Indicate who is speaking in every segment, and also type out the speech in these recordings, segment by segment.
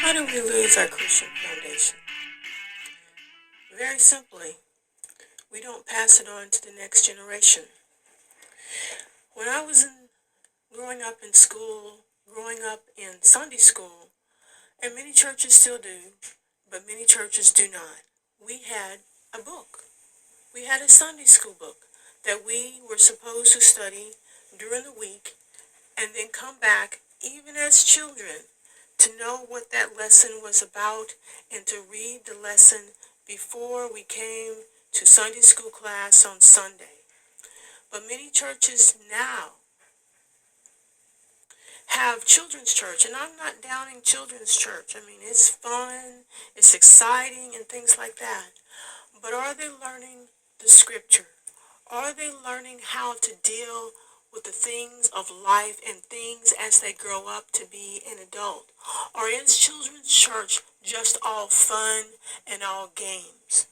Speaker 1: How do we lose our Christian foundation? Very simply, we don't pass it on to the next generation. When I was growing up in school, growing up in Sunday school, and many churches still do, but many churches do not, we had a book. We had a Sunday school book that we were supposed to study during the week and then come back, even as children, to know what that lesson was about and to read the lesson before we came to Sunday school class on Sunday. But many churches now have children's church, and I'm not downing children's church. I mean, it's fun, it's exciting, and things like that. But are they learning the scripture? Are they learning how to deal with the things of life and things as they grow up to be an adult? Or is children's church just all fun and all games?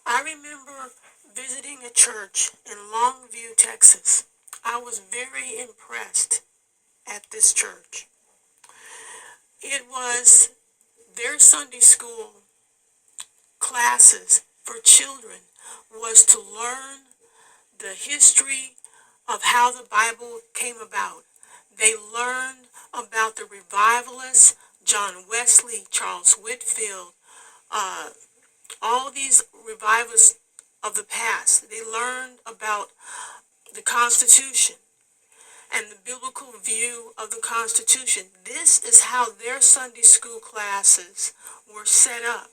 Speaker 1: I remember visiting a church in Longview, Texas. I was very impressed at this church. It was their Sunday school classes for children was to learn the history of how the Bible came about. They learned about the revivalists, John Wesley, Charles Whitfield, all these revivalists of the past. They learned about the Constitution and the biblical view of the Constitution. This is how their Sunday school classes were set up.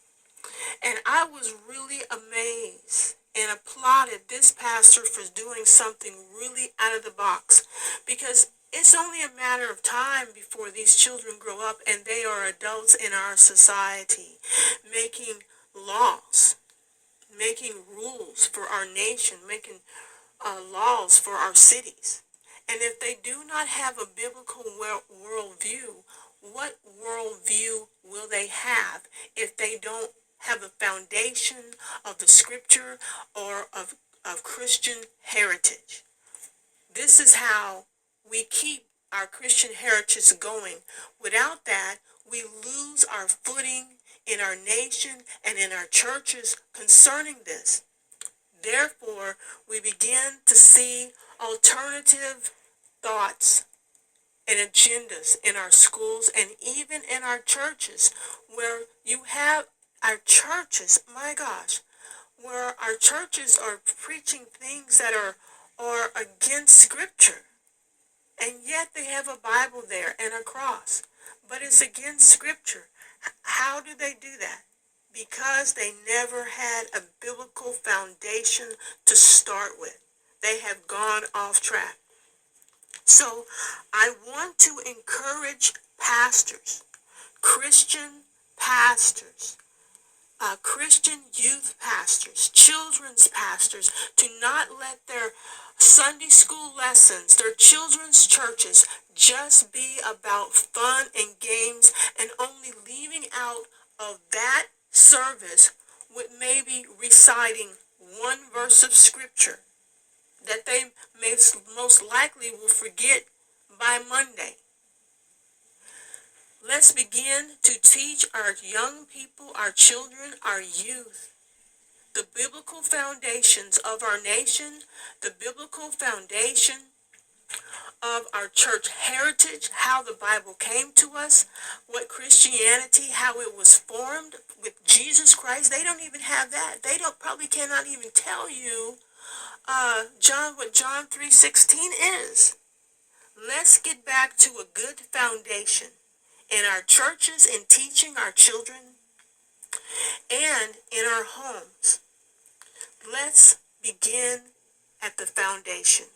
Speaker 1: And I was really amazed and applauded this pastor for doing something really out of the box, because it's only a matter of time before these children grow up and they are adults in our society, making laws, making rules for our nation, making laws for our cities. And if they do not have a biblical worldview, what worldview will they have if they don't have a foundation of the scripture or of Christian heritage? This is how we keep our Christian heritage going. Without that, we lose our footing in our nation and in our churches concerning this. Therefore, we begin to see alternative thoughts and agendas in our schools and even in our churches, where you have our churches, my gosh, where our churches are preaching things that are against Scripture. And yet they have a Bible there and a cross. But it's against Scripture. How do they do that? Because they never had a biblical foundation to start with. They have gone off track. So I want to encourage pastors, Christian pastors, Christian youth pastors, children's pastors, to not let their Sunday school lessons, their children's churches, just be about fun and games, and only leaving out of that service with maybe reciting one verse of scripture that they most likely will forget by Monday. Let's begin to teach our young people, our children, our youth, the biblical foundations of our nation, the biblical foundation of our church heritage, how the Bible came to us, what Christianity, how it was formed with Jesus Christ. They don't even have that. They probably cannot even tell you what John 3:16 is. Let's get back to a good foundation in our churches, in teaching our children, and in our homes. Let's begin at the foundation.